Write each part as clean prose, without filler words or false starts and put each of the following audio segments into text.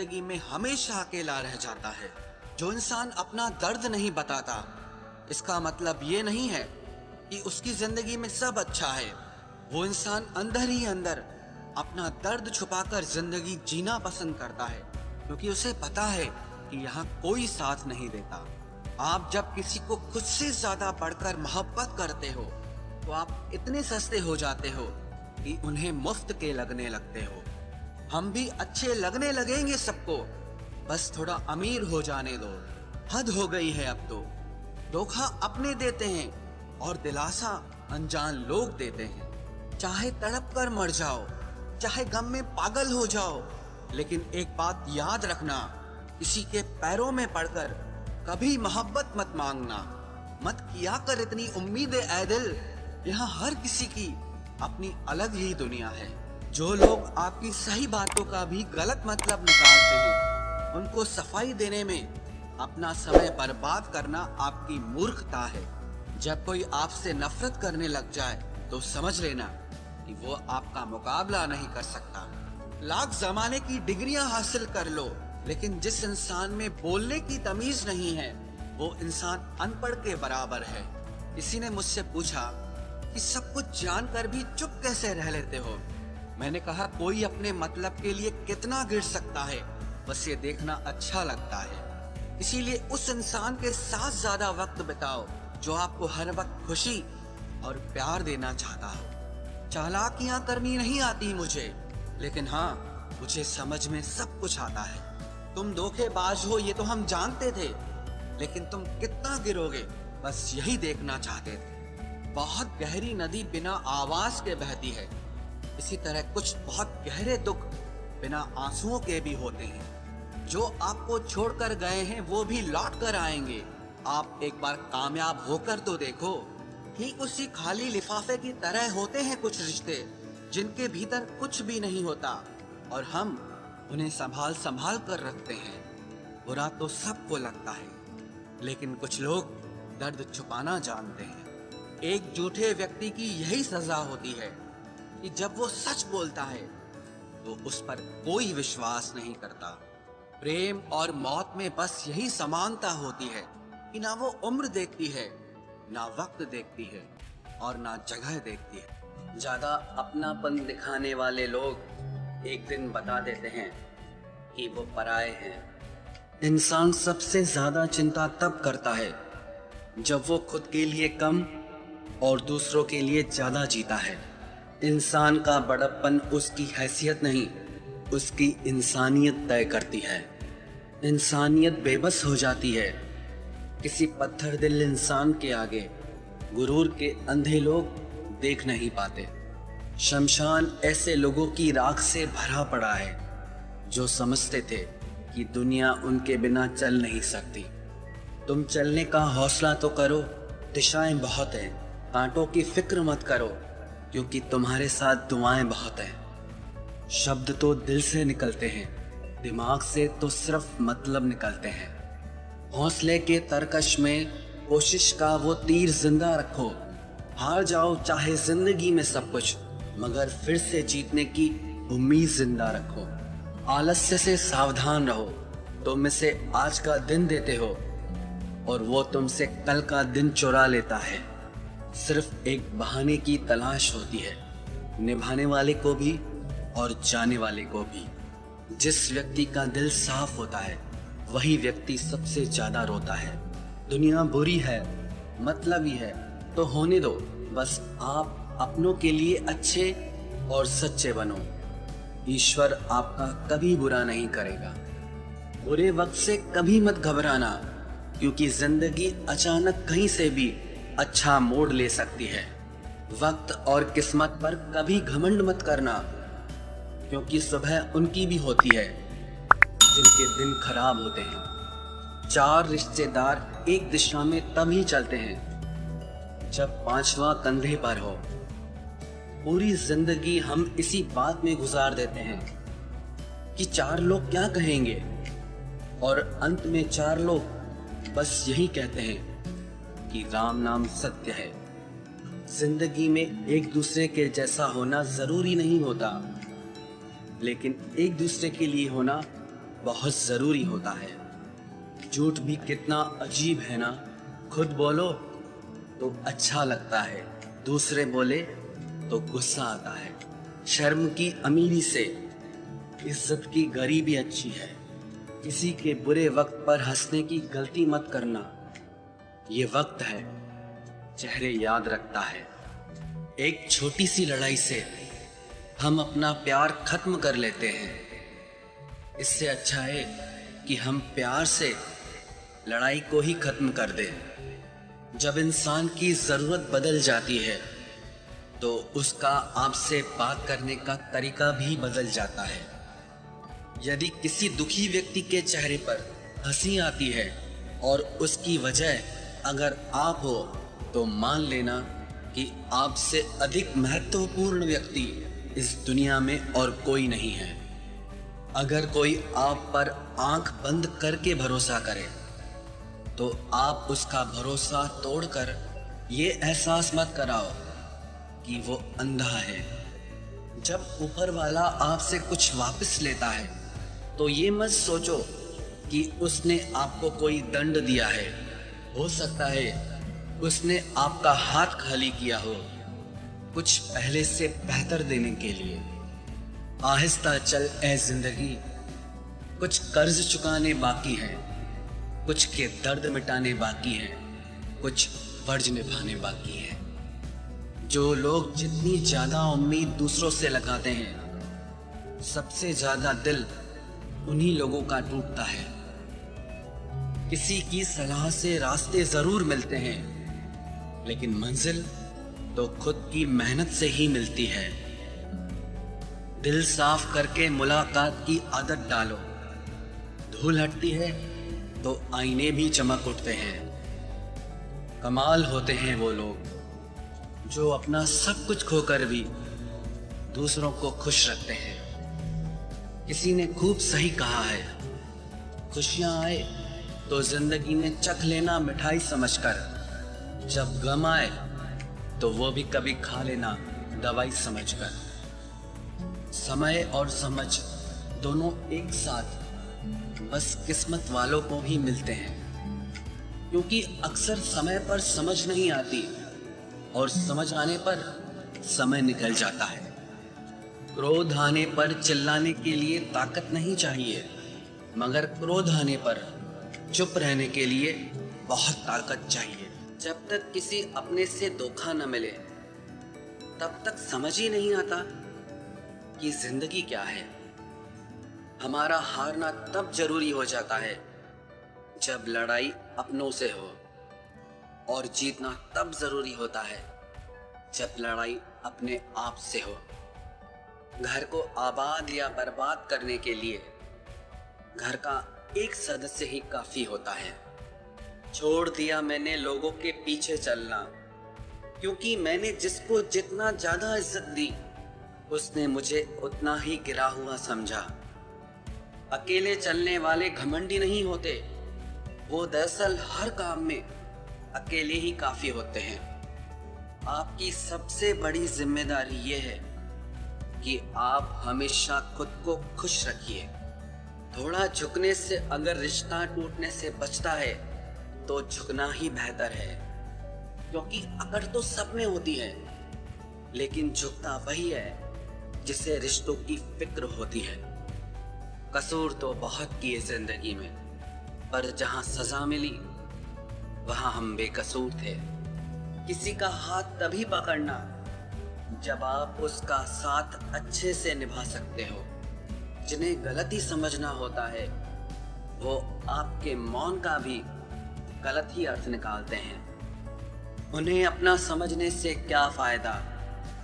जिंदगी में हमेशा अकेला रह जाता है। जो इंसान अपना दर्द नहीं बताता, इसका मतलब ये नहीं है कि उसकी जिंदगी में सब अच्छा है। वो इंसान अंदर ही अंदर अपना दर्द छुपाकर जिंदगी जीना पसंद करता है, क्योंकि उसे पता है कि यहाँ कोई साथ नहीं देता। आप जब किसी को खुद से ज्यादा बढ़कर मोहब्बत करते हो, तो आप इतने सस्ते हो जाते हो कि उन्हें मुफ्त के लगने लगते हो। हम भी अच्छे लगने लगेंगे सबको, बस थोड़ा अमीर हो जाने दो। हद हो गई है अब तो। धोखा अपने देते हैं और दिलासा अनजान लोग देते हैं। चाहे तड़प कर मर जाओ, चाहे गम में पागल हो जाओ, लेकिन एक बात याद रखना, किसी के पैरों में पड़कर कभी मोहब्बत मत मांगना। मत किया कर इतनी उम्मीदें ऐ दिल, यहाँ हर किसी की अपनी अलग ही दुनिया है। जो लोग आपकी सही बातों का भी गलत मतलब निकालते हैं, उनको सफाई देने में अपना समय बर्बाद करना आपकी मूर्खता है। जब कोई आपसे नफरत करने लग जाए तो समझ लेना कि वो आपका मुकाबला नहीं कर सकता। लाख जमाने की डिग्रियां हासिल कर लो, लेकिन जिस इंसान में बोलने की तमीज नहीं है, वो इंसान अनपढ़ के बराबर है। किसी ने मुझसे पूछा कि सब कुछ जानकर भी चुप कैसे रह लेते हो। मैंने कहा, कोई अपने मतलब के लिए कितना गिर सकता है, बस ये देखना अच्छा लगता है। इसीलिए उस इंसान के साथ ज्यादा वक्त बिताओ जो आपको हर वक्त खुशी और प्यार देना चाहता हो। चालाकियां करनी नहीं आती मुझे, लेकिन हाँ, मुझे समझ में सब कुछ आता है। तुम धोखेबाज हो ये तो हम जानते थे, लेकिन तुम कितना गिरोगे बस यही देखना चाहते थे। बहुत गहरी नदी बिना आवाज के बहती है, इसी तरह कुछ बहुत गहरे दुख बिना आंसुओं के भी होते हैं। जो आपको छोड़कर गए हैं वो भी लौट कर आएंगे। आप एक बार कामयाब होकर तो देखो। ठीक उसी खाली लिफाफे की तरह होते हैं कुछ रिश्ते, जिनके भीतर कुछ भी नहीं होता और हम उन्हें संभाल संभाल कर रखते हैं। बुरा तो सबको लगता है, लेकिन कुछ लोग दर्द छुपाना जानते हैं। एक झूठे व्यक्ति की यही सजा होती है कि जब वो सच बोलता है तो उस पर कोई विश्वास नहीं करता। प्रेम और मौत में बस यही समानता होती है कि ना वो उम्र देखती है, ना वक्त देखती है और ना जगह देखती है। ज्यादा अपनापन दिखाने वाले लोग एक दिन बता देते हैं कि वो पराये हैं। इंसान सबसे ज्यादा चिंता तब करता है जब वो खुद के लिए कम और दूसरों के लिए ज्यादा जीता है। इंसान का बड़प्पन उसकी हैसियत नहीं, उसकी इंसानियत तय करती है। इंसानियत बेबस हो जाती है किसी पत्थर दिल इंसान के आगे। गुरूर के अंधे लोग देख नहीं पाते। शमशान ऐसे लोगों की राख से भरा पड़ा है जो समझते थे कि दुनिया उनके बिना चल नहीं सकती। तुम चलने का हौसला तो करो, दिशाएं बहुत हैं। कांटों की फिक्र मत करो, क्योंकि तुम्हारे साथ दुआएं बहुत हैं। शब्द तो दिल से निकलते हैं, दिमाग से तो सिर्फ मतलब निकलते हैं। हौसले के तरकश में कोशिश का वो तीर जिंदा रखो। हार जाओ चाहे जिंदगी में सब कुछ, मगर फिर से जीतने की उम्मीद जिंदा रखो। आलस्य से सावधान रहो। तुम इसे आज का दिन देते हो और वो तुमसे कल का दिन चुरा लेता है। सिर्फ एक बहाने की तलाश होती है, निभाने वाले को भी और जाने वाले को भी। जिस व्यक्ति का दिल साफ होता है वही व्यक्ति सबसे ज्यादा रोता है। दुनिया बुरी है, मतलबी है तो होने दो, बस आप अपनों के लिए अच्छे और सच्चे बनो। ईश्वर आपका कभी बुरा नहीं करेगा। बुरे वक्त से कभी मत घबराना, क्योंकि जिंदगी अचानक कहीं से भी अच्छा मोड़ ले सकती है। वक्त और किस्मत पर कभी घमंड मत करना, क्योंकि सुबह उनकी भी होती है जिनके दिन खराब होते हैं। 4 रिश्तेदार एक दिशा में तभी चलते हैं जब 5वां कंधे पर हो। पूरी जिंदगी हम इसी बात में गुजार देते हैं कि 4 लोग क्या कहेंगे, और अंत में 4 लोग बस यही कहते हैं कि राम नाम सत्य है। जिंदगी में एक दूसरे के जैसा होना जरूरी नहीं होता, लेकिन एक दूसरे के लिए होना बहुत ज़रूरी होता है। झूठ भी कितना अजीब है ना, खुद बोलो तो अच्छा लगता है, दूसरे बोले तो गुस्सा आता है। शर्म की अमीरी से इज्जत की गरीबी अच्छी है। किसी के बुरे वक्त पर हंसने की गलती मत करना, ये वक्त है चेहरे याद रखता है। एक छोटी सी लड़ाई से हम अपना प्यार खत्म कर लेते हैं। इससे अच्छा है कि हम प्यार से लड़ाई को ही खत्म कर दें। जब इंसान की ज़रूरत बदल जाती है तो उसका आपसे बात करने का तरीका भी बदल जाता है। यदि किसी दुखी व्यक्ति के चेहरे पर हंसी आती है और उसकी वजह अगर आप हो, तो मान लेना कि आपसे अधिक महत्वपूर्ण व्यक्ति इस दुनिया में और कोई नहीं है। अगर कोई आप पर आंख बंद करके भरोसा करे तो आप उसका भरोसा तोड़कर ये एहसास मत कराओ कि वो अंधा है। जब ऊपर वाला आपसे कुछ वापस लेता है तो ये मत सोचो कि उसने आपको कोई दंड दिया है। हो सकता है उसने आपका हाथ खाली किया हो, कुछ पहले से बेहतर देने के लिए। आहिस्ता चल ए जिंदगी, कुछ कर्ज चुकाने बाकी है, कुछ के दर्द मिटाने बाकी है, कुछ फर्ज निभाने बाकी है। जो लोग जितनी ज्यादा उम्मीद दूसरों से लगाते हैं, सबसे ज्यादा दिल उन्हीं लोगों का टूटता है। किसी की सलाह से रास्ते जरूर मिलते हैं, लेकिन मंजिल तो खुद की मेहनत से ही मिलती है। दिल साफ करके मुलाकात की आदत डालो। धूल हटती है तो आईने भी चमक उठते हैं। कमाल होते हैं वो लोग जो अपना सब कुछ खोकर भी दूसरों को खुश रखते हैं। किसी ने खूब सही कहा है, खुशियां आए तो जिंदगी में चख लेना मिठाई समझकर, जब गम आए तो वो भी कभी खा लेना दवाई समझकर। समय और समझ दोनों एक साथ बस किस्मत वालों को ही मिलते हैं, क्योंकि अक्सर समय पर समझ नहीं आती और समझ आने पर समय निकल जाता है। क्रोध आने पर चिल्लाने के लिए ताकत नहीं चाहिए, मगर क्रोध आने पर चुप रहने के लिए बहुत ताकत चाहिए। जब तक किसी अपने से धोखा न मिले तब तक समझ ही नहीं आता कि जिंदगी क्या है। हमारा हारना तब जरूरी हो जाता है जब लड़ाई अपनों से हो, और जीतना तब जरूरी होता है जब लड़ाई अपने आप से हो। घर को आबाद या बर्बाद करने के लिए घर का एक सदस्य ही काफी होता है। छोड़ दिया मैंने लोगों के पीछे चलना, क्योंकि मैंने जिसको जितना ज्यादा इज्जत दी उसने मुझे उतना ही गिरा हुआ समझा। अकेले चलने वाले घमंडी नहीं होते, वो दरअसल हर काम में अकेले ही काफी होते हैं। आपकी सबसे बड़ी जिम्मेदारी ये है कि आप हमेशा खुद को खुश रखिए। थोड़ा झुकने से अगर रिश्ता टूटने से बचता है तो झुकना ही बेहतर है, क्योंकि अकड़ तो सब में होती है, लेकिन झुकता वही है जिसे रिश्तों की फिक्र होती है। कसूर तो बहुत किए जिंदगी में, पर जहां सजा मिली वहां हम बेकसूर थे। किसी का हाथ तभी पकड़ना जब आप उसका साथ अच्छे से निभा सकते हो। जिन्हें गलती समझना होता है वो आपके मौन का भी गलत ही अर्थ निकालते हैं। उन्हें अपना समझने से क्या फायदा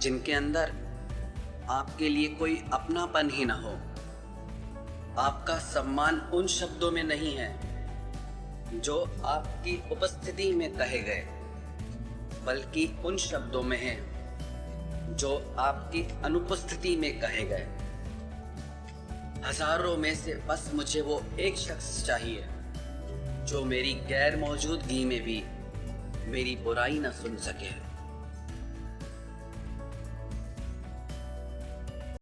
जिनके अंदर आपके लिए कोई अपनापन ही ना हो। आपका सम्मान उन शब्दों में नहीं है जो आपकी उपस्थिति में कहे गए, बल्कि उन शब्दों में है जो आपकी अनुपस्थिति में कहे गए। हजारों में से बस मुझे वो एक शख्स चाहिए जो मेरी गैर मौजूदगी में भी मेरी बुराई न सुन सके।